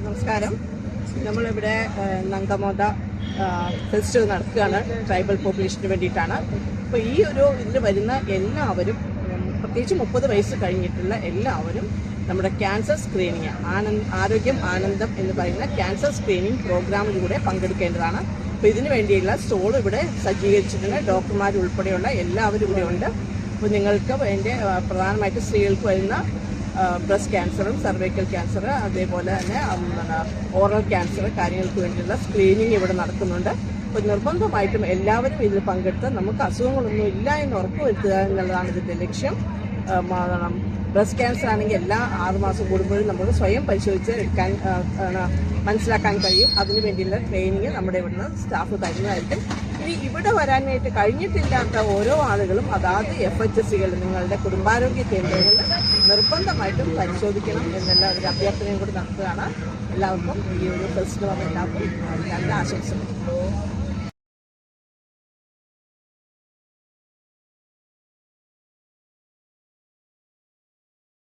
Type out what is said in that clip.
നമസ്കാരം. നമ്മളിവിടെ നങ്കമോദ ഫെസ്റ്റിവൽ നടക്കുകയാണ്. ട്രൈബൽ പോപ്പുലേഷന് വേണ്ടിയിട്ടാണ്. അപ്പോൾ ഈ ഒരു ഇതിൽ വരുന്ന എല്ലാവരും, പ്രത്യേകിച്ച് 30 വയസ്സ് കഴിഞ്ഞിട്ടുള്ള എല്ലാവരും നമ്മുടെ ക്യാൻസർ സ്ക്രീനിങ്, ആരോഗ്യം ആനന്ദം എന്ന് പറയുന്ന ക്യാൻസർ സ്ക്രീനിങ് പ്രോഗ്രാമിലൂടെ പങ്കെടുക്കേണ്ടതാണ്. അപ്പോൾ ഇതിനു വേണ്ടിയുള്ള സ്റ്റോൾ ഇവിടെ സജ്ജീകരിച്ചിട്ടുണ്ട്. ഡോക്ടർമാർ ഉൾപ്പെടെയുള്ള എല്ലാവരും ഇവിടെ ഉണ്ട്. അപ്പോൾ നിങ്ങൾക്ക് വേണ്ടി പ്രധാനമായിട്ട് സ്ത്രീകൾക്ക് വരുന്ന ബ്രസ്റ്റ് ക്യാൻസറും സർവൈക്കൽ ക്യാൻസർ, അതേപോലെ തന്നെ ഓറൽ ക്യാൻസർ കാര്യങ്ങൾക്ക് വേണ്ടിയുള്ള സ്ക്രീനിങ് ഇവിടെ നടക്കുന്നുണ്ട്. അപ്പോൾ നിർബന്ധമായിട്ടും എല്ലാവരും ഇതിൽ പങ്കെടുത്ത് നമുക്ക് അസുഖങ്ങളൊന്നും ഇല്ല എന്ന് ഉറപ്പുവരുത്തുക എന്നുള്ളതാണ് ഇതിൻ്റെ ലക്ഷ്യം. ബ്രസ്റ്റ് ക്യാൻസർ ആണെങ്കിൽ എല്ലാ 6 മാസം കൂടുമ്പോഴും നമുക്ക് സ്വയം പരിശോധിച്ച് എടുക്കാൻ മനസ്സിലാക്കാൻ കഴിയും. അതിനു വേണ്ടിയുള്ള ട്രെയിനിങ് നമ്മുടെ ഇവിടുന്ന് സ്റ്റാഫ് തരുന്നതായിരിക്കും. ഇനി ഇവിടെ വരാനായിട്ട് കഴിഞ്ഞിട്ടില്ലാത്ത ഓരോ ആളുകളും അതാത് FHSകൾ, നിങ്ങളുടെ കുടുംബാരോഗ്യ കേന്ദ്രങ്ങളിൽ നിർബന്ധമായിട്ടും പരിശോധിക്കണം എന്നുള്ള ഒരു അഭ്യർത്ഥനയും കൂടി നടത്തുകയാണ്. എല്ലാവർക്കും ഈ ഒരു ഫെസ്റ്റിവൽ എല്ലാവർക്കും നല്ല ആശംസകൾ.